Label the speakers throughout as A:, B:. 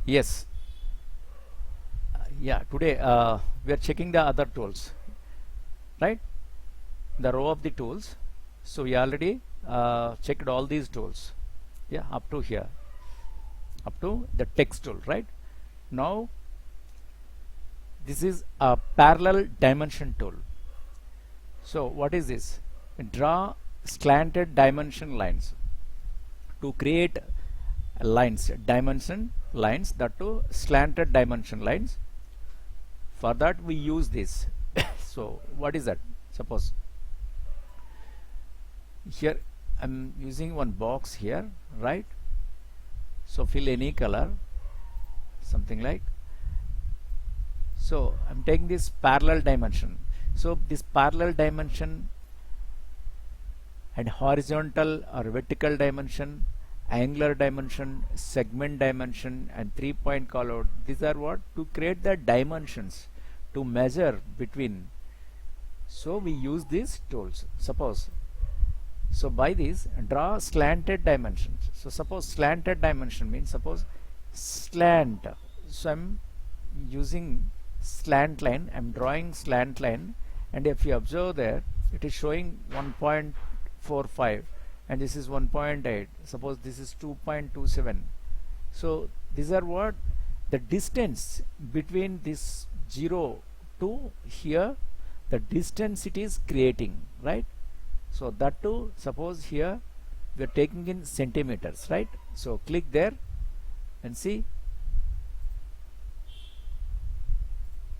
A: Yes, yeah, today we are checking the other tools, right? The row of the tools. So we already checked all these tools. Yeah, up to here, up to the text tool, right? Now this is a parallel dimension tool. So what is this? Draw slanted dimension lines to create lines, dimension lines, that to slanted dimension lines. For that we use this. So what is that? Suppose here I'm using one box here, right? So fill any color, something like. So I'm taking this parallel dimension. So this parallel dimension and horizontal or vertical dimension, angular dimension, segment dimension, and 3-point callout, these are what? To create the dimensions, to measure between. So we use these tools. Suppose, so by this draw slanted dimensions. So suppose slanted dimension means, suppose slant. So I'm using slant line, I'm drawing slant line, and if you observe there, it is showing 1.45 and this is 1.8. Suppose this is 2.27. So these are what? The distance between this 0 to here, the distance it is creating, right? So that too, suppose here we are taking in centimeters, right? So click there and see.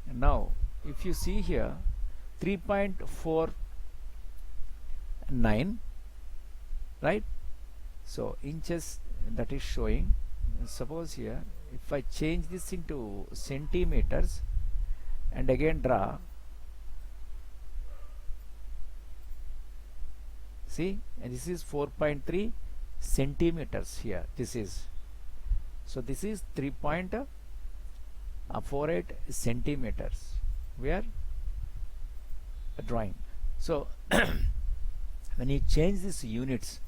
A: And now if you see here 3.49, right? So inches that is showing. Suppose here if I change this into centimeters and again draw, see, and this is 4.3 centimeters here, this is. So this is 3.48 centimeters we are drawing. So when you change these units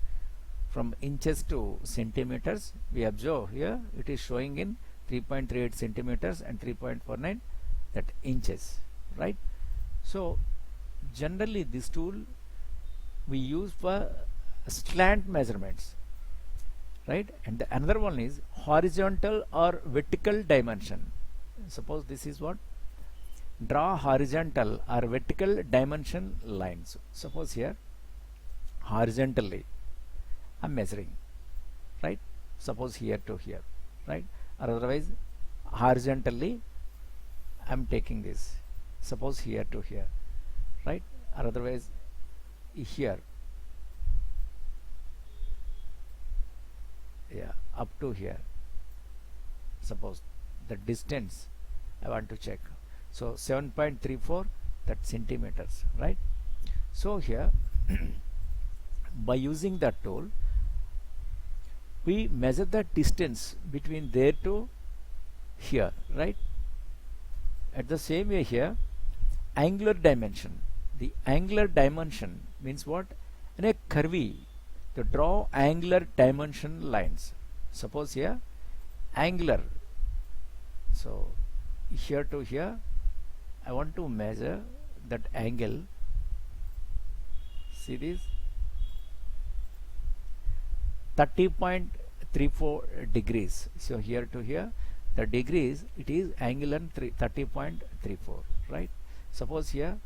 A: from inches to centimeters, we observe here it is showing in 3.38 centimeters and 3.49 that inches, right? So generally this tool we use for slant measurements, right? And the another one is horizontal or vertical dimension. Suppose this is what? Draw horizontal or vertical dimension lines. Suppose here horizontally I'm measuring, right? Suppose here to here, right? Or otherwise horizontally I'm taking this. Suppose here to here, right? Or otherwise here, yeah, up to here. Suppose the distance I want to check. So 7.34 that centimeters, right? So here by using that tool we measure the distance between there to here, right? At the same way here, angular dimension. The angular dimension means what? In a curve to draw angular dimension lines. Suppose here angular, so here to here I want to measure that angle. See this 30.34 degrees. So here to here the degrees it is angle and 30.34, right? Suppose here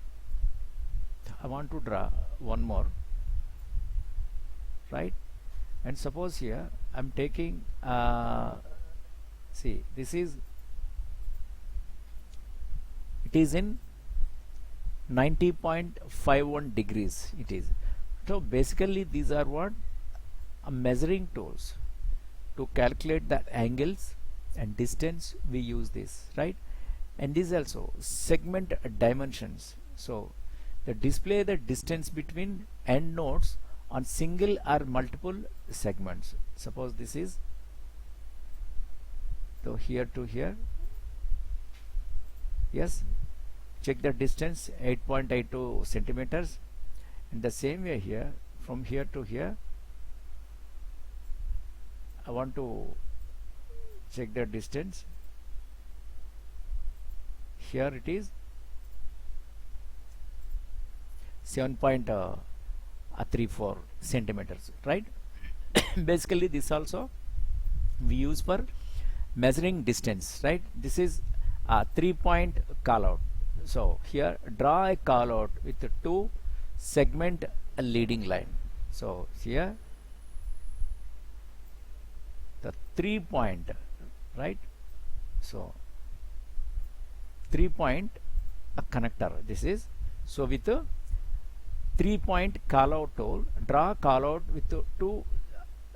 A: I want to draw one more, right? And suppose here I'm taking see, this is, it is in 90.51 degrees it is. So basically these are what? Measuring tools to calculate the angles and distance we use this, right? And this also segment dimensions. So they display the distance between end nodes on single or multiple segments. Suppose this is, so here to here, yes, check the distance 8.82 centimeters. In the same way here, from here to here I want to check the distance. Here it is 7.34 centimeters, right? Basically this also we use for measuring distance, right? This is a 3-point call out. So here draw a call out with a 2 segment leading line. So here the 3-point, right? So 3-point connector this is. So with a 3-point call out tool, draw call out with a 2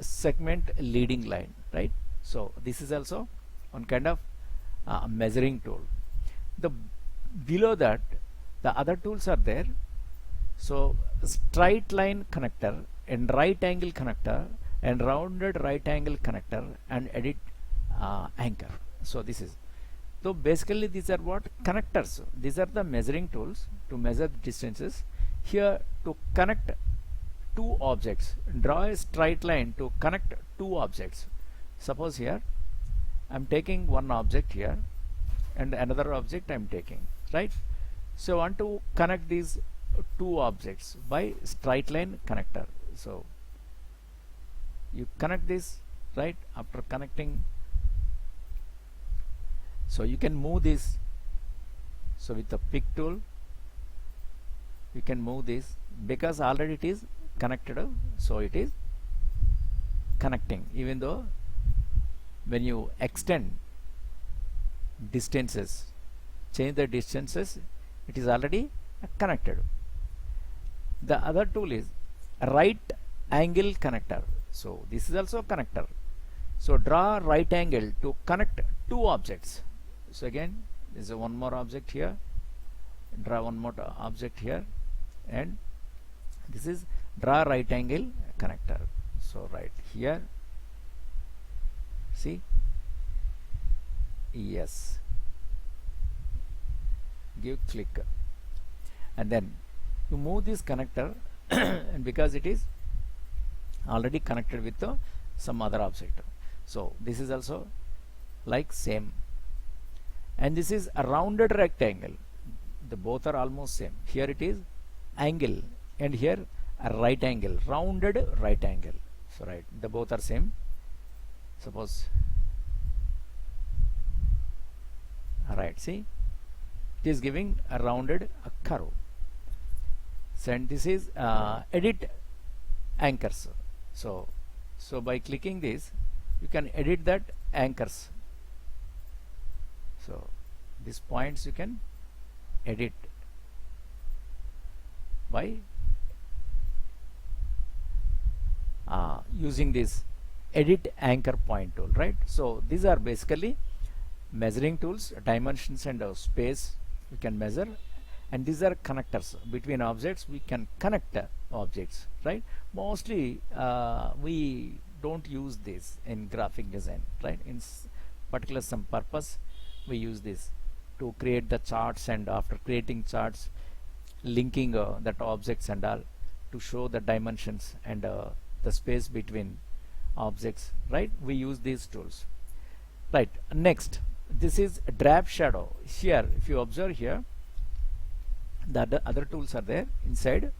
A: segment leading line, right? So this is also one kind of measuring tool. The below that the other tools are there. So straight line connector and right angle connector and rounded right angle connector and edit anchor. So this is, so basically these are what connectors. These are the measuring tools to measure distances. Here to connect 2 objects, draw a straight line to connect 2 objects. Suppose here I am taking one object here and another object I am taking, right? So I want to connect these 2 objects by straight line connector. So you connect this, right? After connecting, so you can move this. So with the pick tool you can move this because already it is connected, so it is connecting. Even though when you extend distances, change the distances, it is already connected. The other tool is right angle connector. So this is also connector. So draw right angle to connect 2 objects. So again there is one more object here, draw one more object here, and this is draw right angle connector. So right here, see, yes, give click, and then you move this connector and because it is already connected with some other object. So this is also like same, and this is a rounded rectangle. The both are almost same. Here it is angle and here a right angle, rounded right angle. So right, the both are same. Suppose, right, see, it is giving a rounded curve. So and this is edit anchors. So by clicking this you can edit that anchors. So these points you can edit by using this edit anchor point tool, right? So these are basically measuring tools, dimensions and space we can measure, and these are connectors between objects. We can connect objects, right? Mostly we don't use this in graphic design, right? In particular some purpose we use this to create the charts, and after creating charts, linking that objects and all to show the dimensions and the space between objects, right? We use these tools, right? Next, this is drop shadow. Here if you observe here, the other tools are there inside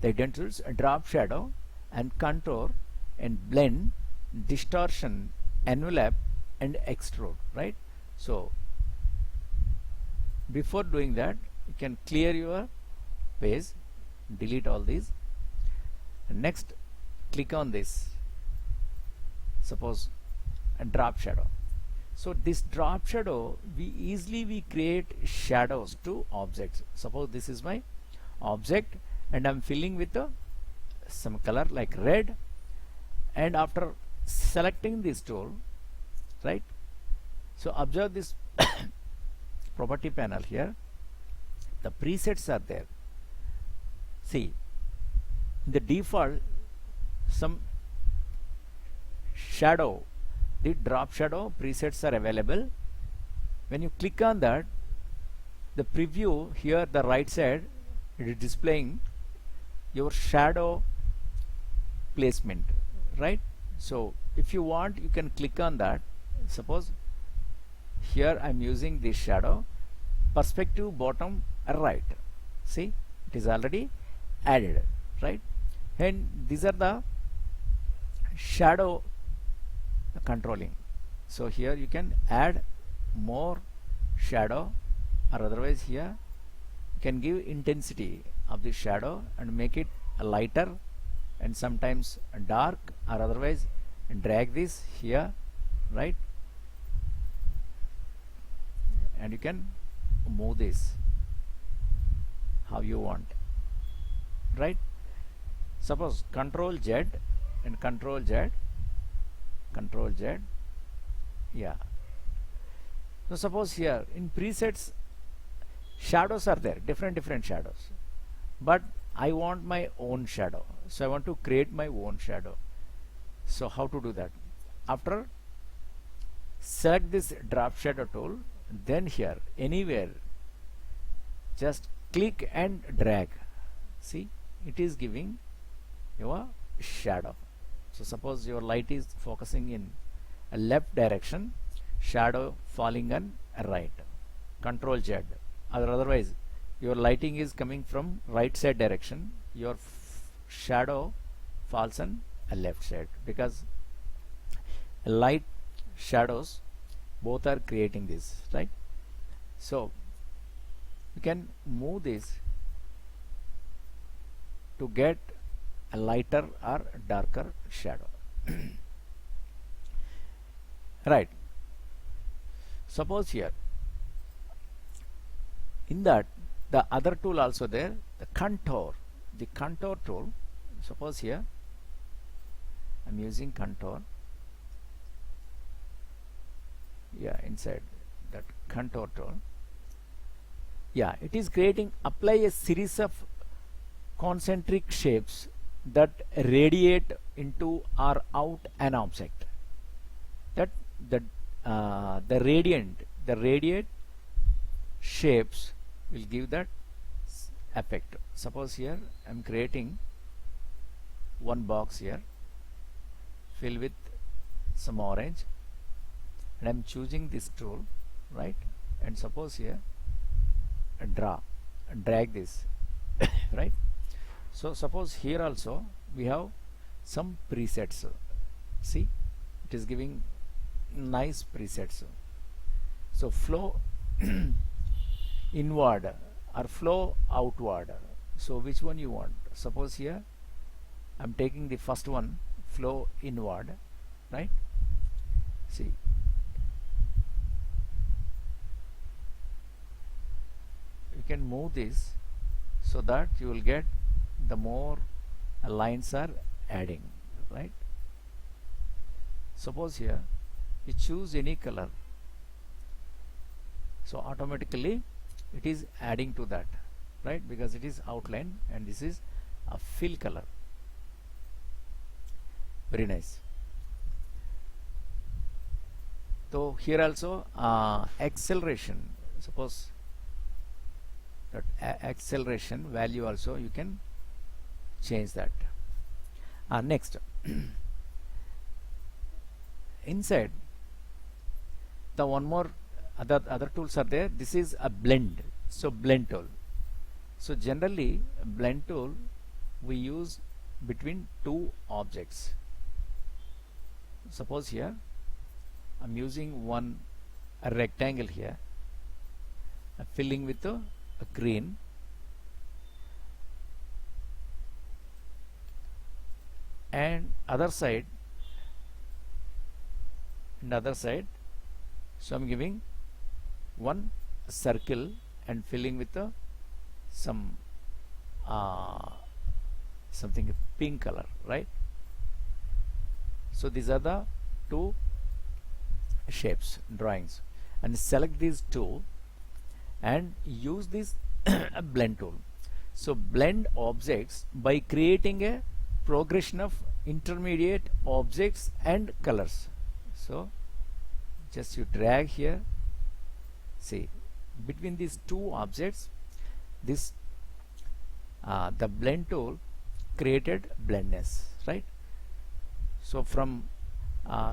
A: the hidden tools: drop shadow and contour and blend, distortion, envelope and extrude, right? So before doing that you can clear your page, delete all these, and next click on this, suppose a drop shadow. So this drop shadow, we create shadows to objects. Suppose this is my object and I'm filling with some color like red, and after selecting this tool, right? So observe this property panel here, the presets are there. See, in the default some shadow, the drop shadow presets are available. When you click on that, the preview here, the right side, it is displaying your shadow placement, right? So if you want, you can click on that. suppose here I'm using this shadow, perspective bottom right. See, it is already added, right? And these are the shadow controlling. So here you can add more shadow, or otherwise here you can give intensity of the shadow and make it a lighter and sometimes dark, or otherwise drag this here, right? And you can move this how you want, right? Suppose Control Z and Control Z, Control Z, yeah. So suppose here in presets shadows are there, different shadows, but I want my own shadow, so I want to create my own shadow. So how to do that? After select this drop shadow tool, then here anywhere just click and drag. See, it is giving your shadow. So suppose your light is focusing in a left direction, shadow falling on right, Control Z, or otherwise your lighting is coming from right side direction, your shadow falls on a left side, because light shadows both are creating this, right? So you can move this to get a lighter or darker shadow. Right. Suppose here in that the other tool also there, the contour tool. Suppose here I'm using contour, yeah, inside that contour tool, yeah, it is creating, apply a series of concentric shapes that radiate into or out an object. That the radiate shapes will give that effect. Suppose here I'm creating one box here, fill with some orange, and I'm choosing this tool, right? And suppose here drag this, right? So suppose here also we have some presets. See, it is giving nice presets. So flow inward or flow outward. So which one you want? Suppose here I'm taking the first one, flow inward, right? See, you can move this so that you will get the more lines are adding, right? Suppose here you choose any color, so automatically it is adding to that, right? Because it is outline and this is a fill color. Very nice. So here also acceleration, suppose that acceleration value also you can change that. Next inside the one more other tools are there. This is a blend, so blend tool. So generally blend tool we use between two objects. Suppose here I'm using a rectangle here, filling with a green, and other side, so I'm giving one circle and filling with some something pink color, right? So these are the two shapes drawings, and select these two and use this blend tool. So blend objects by creating a progression of intermediate objects and colors. So just you drag here, see, between these two objects, this the blend tool created blendness, right? So from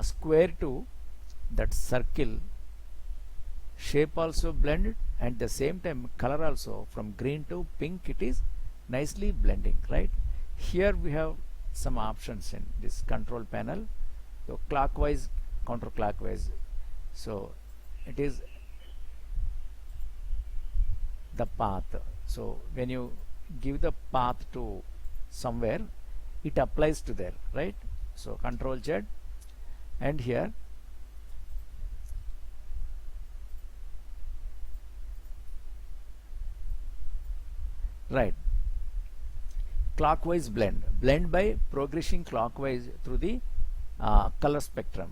A: square to that circle shape also blended, and the same time color also from green to pink it is nicely blending, right? Here we have some options in this control panel. So clockwise, counterclockwise, so it is the path. So when you give the path to somewhere, it applies to there, right? So control Z, and here right, clockwise blend by progressing clockwise through the color spectrum.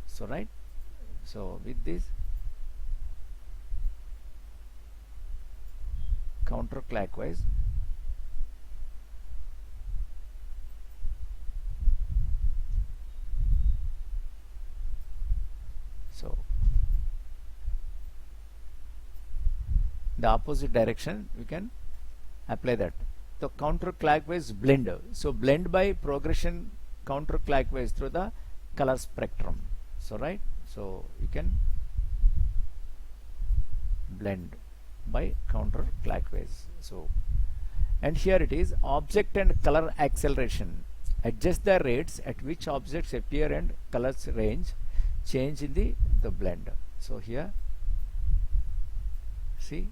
A: So right, so with this counterclockwise, so the opposite direction we can apply that. The counterclockwise blend, so blend by progression counterclockwise through the color spectrum. So right, so you can blend by counterclockwise. So, and here it is object and color acceleration, adjust the rates at which objects appear and colors range change in the blend. So here see,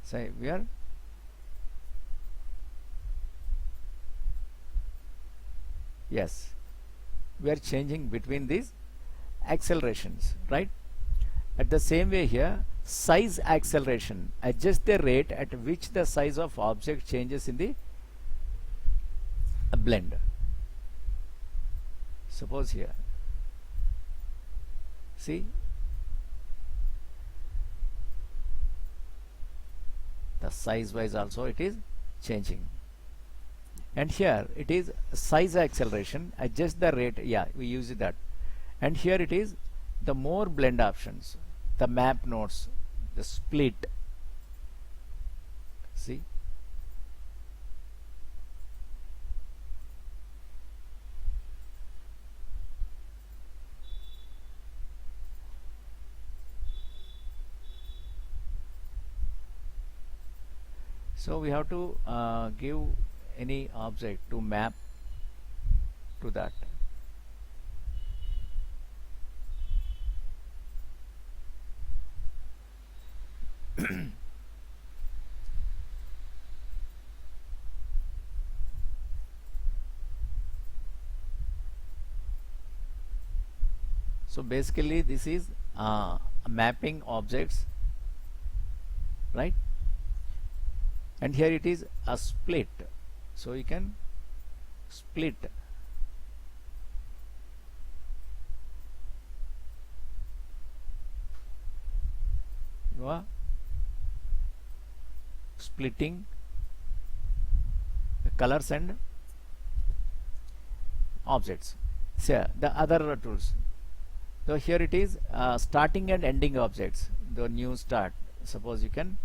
A: say we are yes, we are changing between these accelerations, right? At the same way here, size acceleration, adjust the rate at which the size of object changes in the blend. Suppose here, see, the size wise also it is changing. And here it is size acceleration, adjust the rate, yeah, we use that. And here it is the more blend options, the map nodes, the split, see, so we have to give any object to map to that. So basically this is mapping objects, right? And here it is a split, so you can split you are splitting the colors and objects. So the other tools, so here it is starting and ending objects, the new start, suppose you can,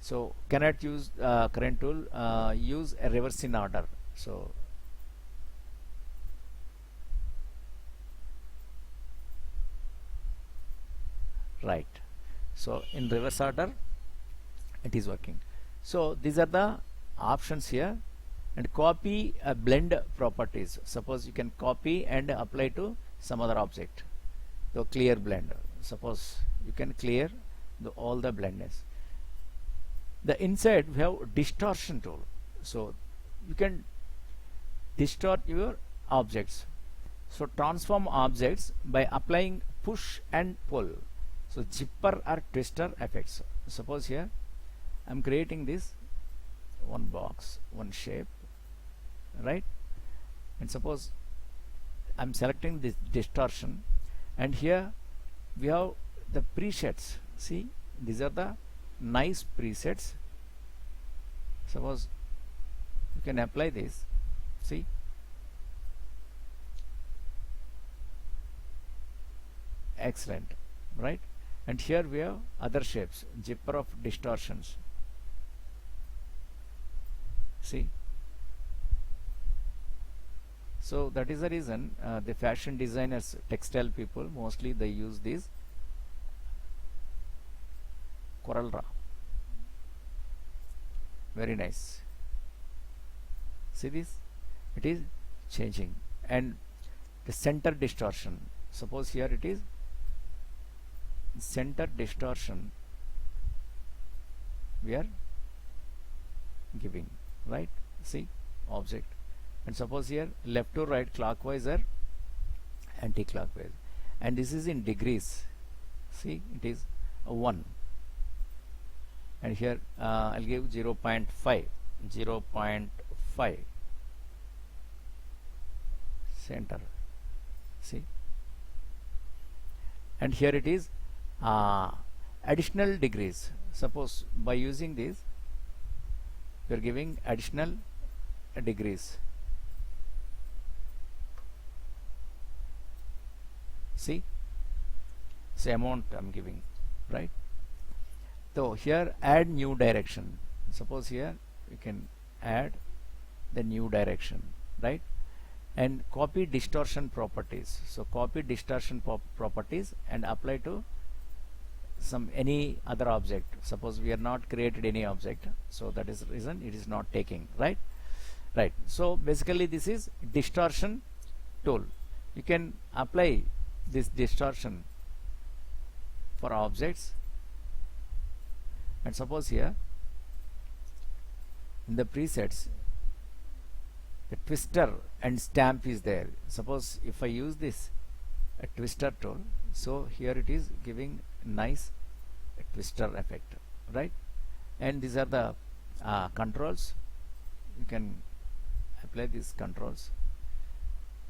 A: so cannot use current tool, use a reverse in order. So right, so in reverse order it is working. So these are the options here. And copy blend properties, suppose you can copy and apply to some other object. So clear blend, suppose you can clear all the blendness. The inside we have distortion tool, so you can distort your objects. So transform objects by applying push and pull, so zipper or twister effects. Suppose here I'm creating this one box, one shape, right? And suppose I'm selecting this distortion, and here we have the presets. See, these are the nice presets. Suppose you can apply this, see, excellent, right? And here we have other shapes, zipper of distortions, see, So that is the reason the fashion designers, textile people, mostly they use this Corel Draw. Very nice. See this? It is changing. And the center distortion. Suppose here it is center distortion we are giving, right? See, object. And suppose here left to right clockwise or anti-clockwise. And this is in degrees. See, it is 1. And here I'll give 0 0.5, 0 0.5 center. See, and here it is additional degrees. Suppose by using this we are giving additional degrees. See, same amount I'm giving, right? So here add new direction. Suppose here we can add the new direction, right? And copy distortion properties. So copy distortion properties and apply to any other object. Suppose we are not created any object, so that is the reason it is not taking, right? Right. So basically this is distortion tool. You can apply this distortion for objects. And suppose here in the presets the twister and stamp is there. Suppose if I use this a twister tool, so here it is giving nice twister effect, right? And these are the controls. You can apply these controls,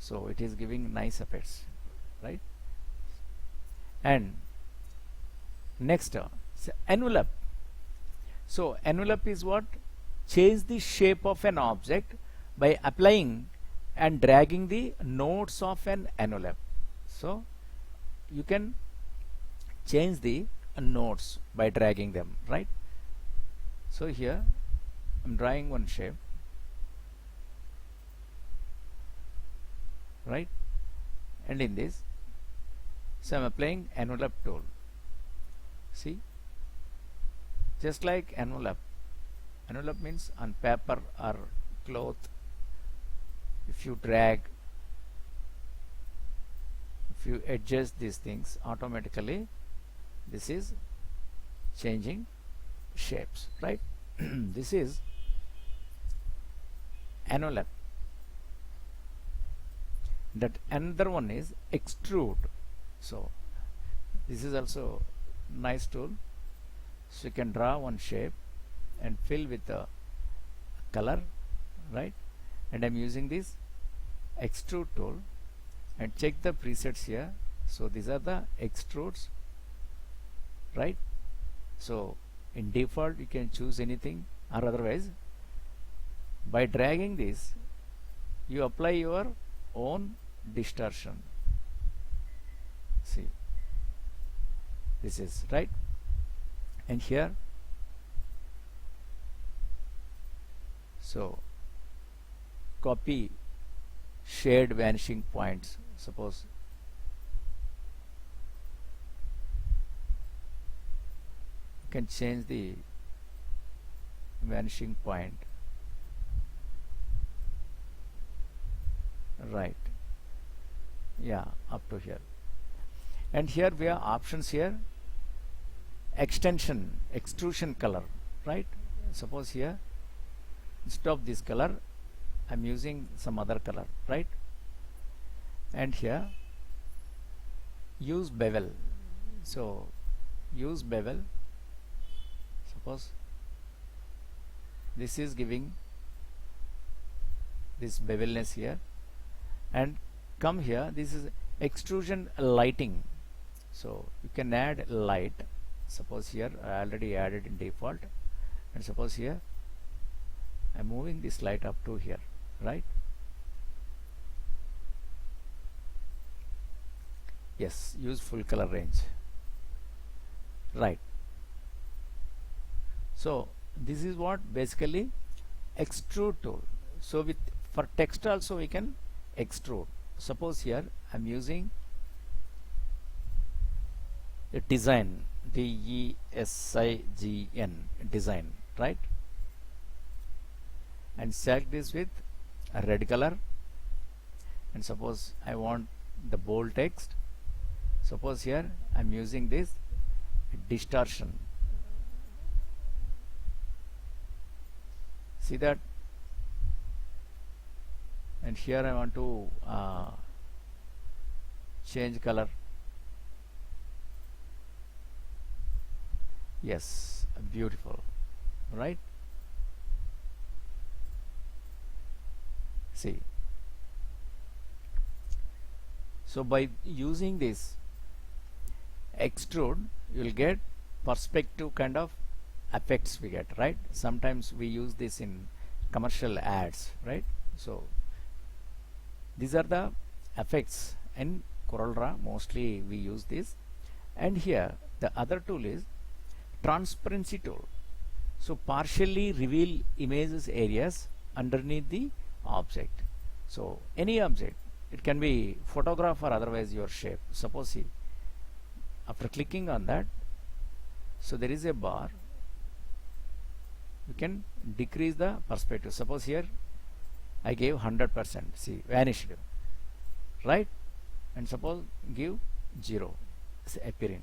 A: so it is giving nice effects, right? And next envelope. So envelope is what? Change the shape of an object by applying and dragging the nodes of an envelope. So you can change the nodes by dragging them, right? So here I'm drawing one shape, right? And in this, so I'm applying envelope tool. See, just like envelope. Envelope means on paper or cloth, if you drag, if you adjust these things, automatically this is changing shapes, right? This is envelope. That another one is extrude. So this is also nice tool. So you can draw one shape and fill with the color, right? And I'm using this extrude tool and check the presets here. So these are the extrudes, right? So in default you can choose anything, or otherwise by dragging this you apply your own distortion. See, this is right. And here, so copy shade vanishing points. Suppose you can change the vanishing point, right? Yeah, up to here. And here we have options here. Extension, extrusion color, right? Suppose here instead of this color I'm using some other color, right? And here use bevel. So use bevel. Suppose this is giving this bevelness here, and come here, this is extrusion lighting. So you can add light. Suppose here I already added in default, and suppose here I'm moving this light up to here, right? Yes, use full color range, right? So this is what basically extrude tool. So with for text also we can extrude. Suppose here I'm using a design, DESIGN, design, right? And select this with a red color, and suppose I want the bold text. Suppose here I'm using this distortion. See that? And here I want to change color. Yes, beautiful, right? See, so by using this extrude, you will get perspective kind of effects we get, right? Sometimes we use this in commercial ads, right? So these are the effects in CorelDRAW. Mostly we use this. And here the other tool is transparency tool. So partially reveal images areas underneath the object. So any object, it can be photograph or otherwise your shape. Suppose see, after clicking on that, so there is a bar, you can decrease the perspective. Suppose here I gave 100%, see, vanished, right? And suppose give 0, appearing.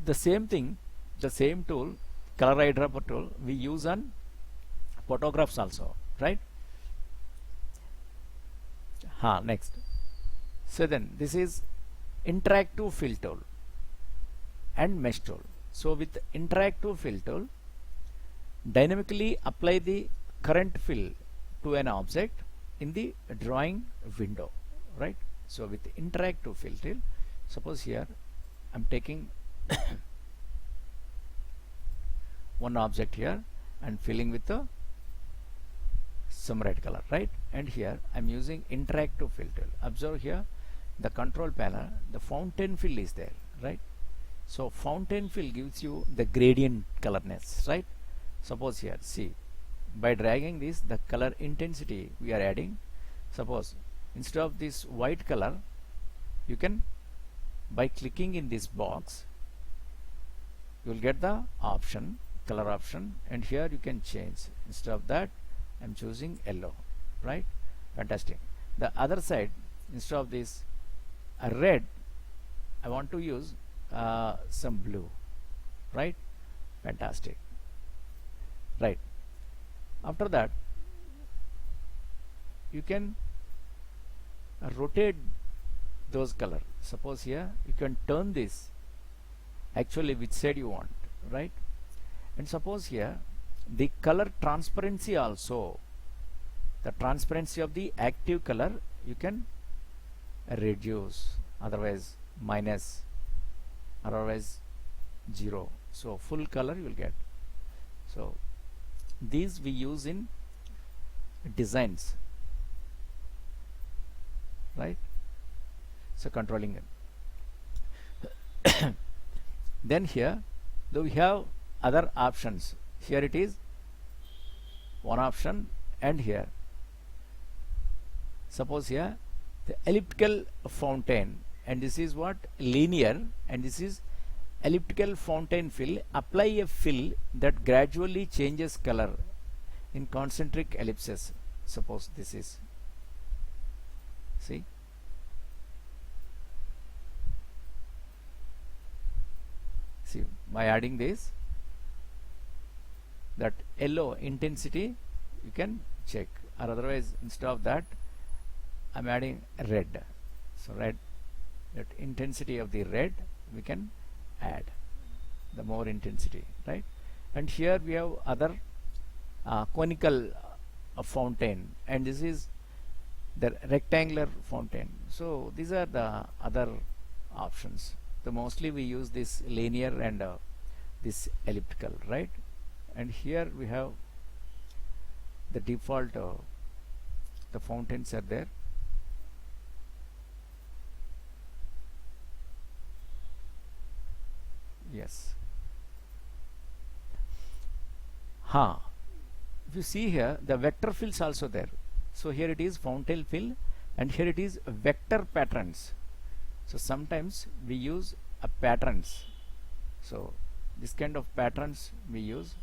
A: The same thing, the same tool, color eyedropper tool, we use on photographs also, right? Next. So then this is interactive fill tool and mesh tool. So with interactive fill tool, dynamically apply the current fill to an object in the drawing window, right? So with interactive fill tool, suppose here I'm taking one object here and filling with some red color, right? And here I'm using interactive fill tool. Observe here the control panel, the fountain fill is there, right? So fountain fill gives you the gradient colorness, right? Suppose here, see, by dragging this, the color intensity we are adding. Suppose instead of this white color, you can, by clicking in this box, you will get the option, color option, and here you can change. Instead of that, I'm choosing yellow, right? Fantastic. The other side, instead of this red, I want to use some blue, right? Fantastic, right? After that, you can rotate those color. Suppose here you can turn this actually which side you want, right? And suppose here the color transparency also, the transparency of the active color you can reduce, otherwise minus, otherwise 0. So full color you will get. So these we use in designs, right? So controlling it. Then here though we have other options. Here it is one option, and here suppose here the elliptical fountain, and this is what linear, and this is elliptical fountain fill. Apply a fill that gradually changes color in concentric ellipses. Suppose this is, see, see, by adding this, that yellow intensity you can check, or otherwise instead of that I'm adding red. So red, that intensity of the red we can add the more intensity, right? And here we have other conical fountain, and this is the rectangular fountain. So these are the other options. So mostly we use this linear and this elliptical, right? And here we have the default the fountains are there. Yes. If you see here, the vector fills also there. So here it is fountain fill, and here it is vector patterns. So sometimes we use a patterns. So this kind of patterns we use.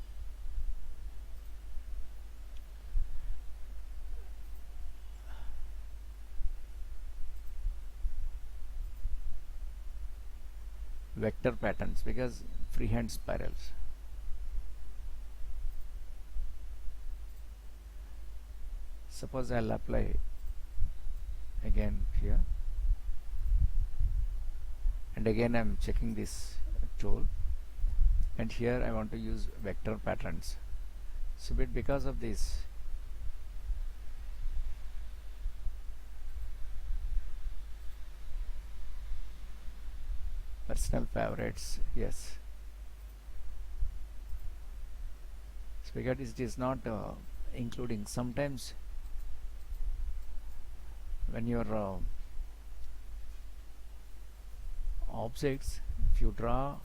A: Vector patterns because freehand spirals. Suppose I'll apply again here, and again I'm checking this tool, and here I want to use vector patterns. So because of this, personal favorites, yes. So because it is not including, sometimes when your objects, if you draw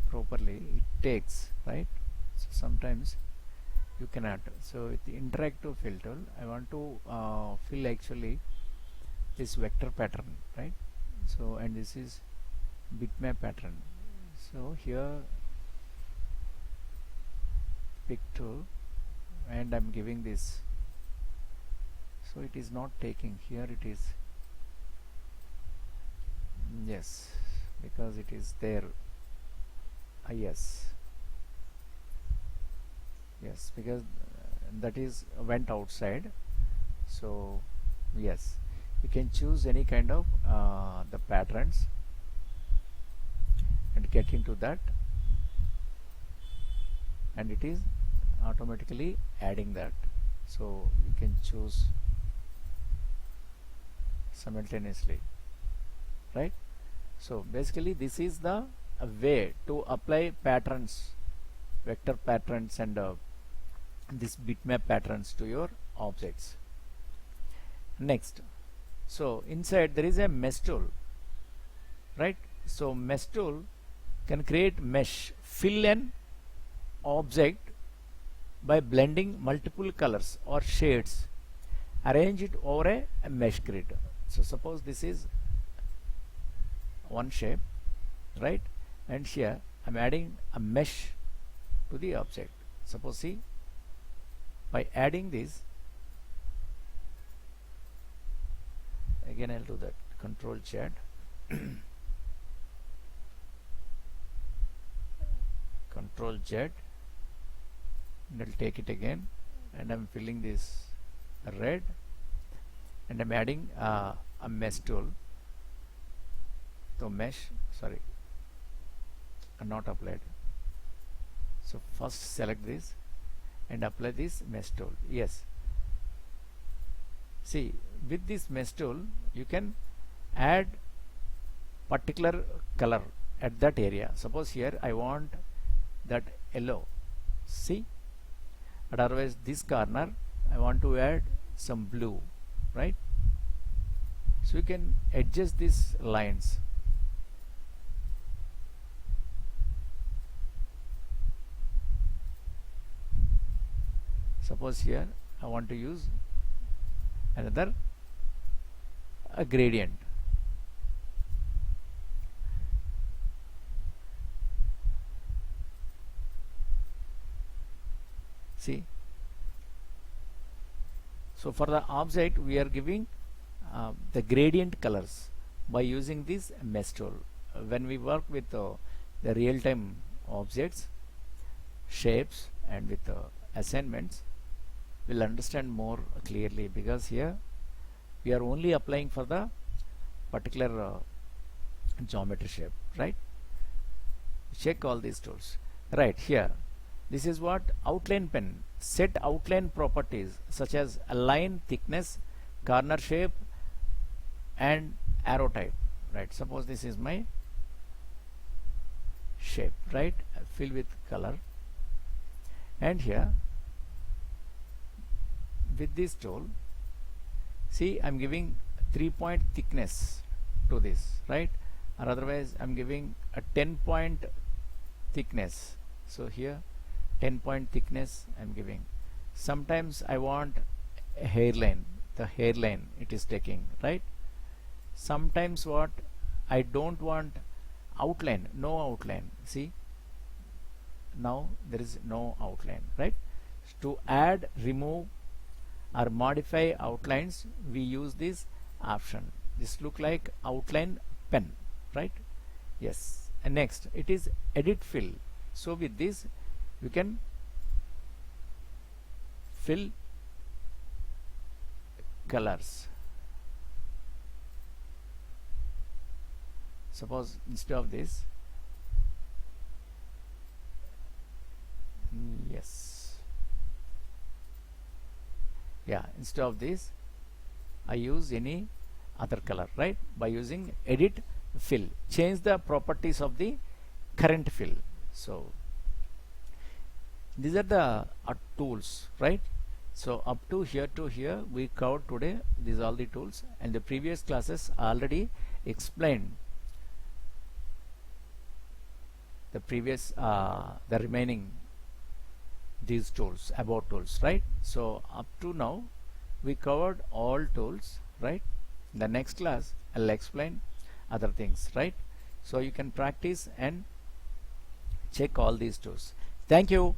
A: properly, it takes, right? So sometimes you cannot. So with the interactive fill tool, I want to fill actually this vector pattern, right? So and this is bitmap pattern. So here pick tool, and I'm giving this. So it is not taking, here it is, yes, because it is there. Yes, yes, because that is went outside. So yes, you can choose any kind of the patterns and get into that, and it is automatically adding that. So you can choose simultaneously, right? So basically this is the way to apply patterns, vector patterns, and this bitmap patterns to your objects. Next, so inside there is a mesh tool, right? So mesh tool can create mesh, fill an object by blending multiple colors or shades, arrange it over a mesh grid. So suppose this is one shape, right? And here I'm adding a mesh to the object. Suppose, see, by adding this, again I'll do that, Control Z, Control Z, and I'll take it again, and I'm filling this red, and I'm adding a mesh tool. So mesh, sorry, not applied. So first select this and apply this mesh tool. Yes, see, with this mesh tool you can add particular color at that area. Suppose here I want that yellow, see, but otherwise this corner I want to add some blue, right? So you can adjust these lines. Suppose here I want to use another a gradient. See, so for the object we are giving the gradient colors by using this mesh tool. When we work with the real-time objects, shapes, and with assignments, we'll understand more clearly, because here we are only applying for the particular geometry shape, right? Check all these tools. Right here, this is what outline pen, set outline properties such as align, thickness, corner shape, and arrow type, right? Suppose this is my shape, right? Fill with color, and here with this tool, see, I'm giving 3-point thickness to this, right? Or otherwise I'm giving a 10-point thickness. So here 10-point thickness I'm giving. Sometimes I want hairline, the hairline it is taking, right? Sometimes what, I don't want outline, no outline. See, now there is no outline, right? To add, remove or modify outlines, we use this option. This look like outline pen, right? Yes. And next it is edit fill. So with this you can fill colors. Suppose instead of this, yes, yeah, instead of this I use any other color, right? By using edit fill, change the properties of the current fill. So these are the tools, right? So up to here we covered today these all the tools, and the previous classes already explained the previous the remaining these tools, about tools, right? So up to now we covered all tools, right? In the next class I'll explain other things, right? So you can practice and check all these tools. Thank you.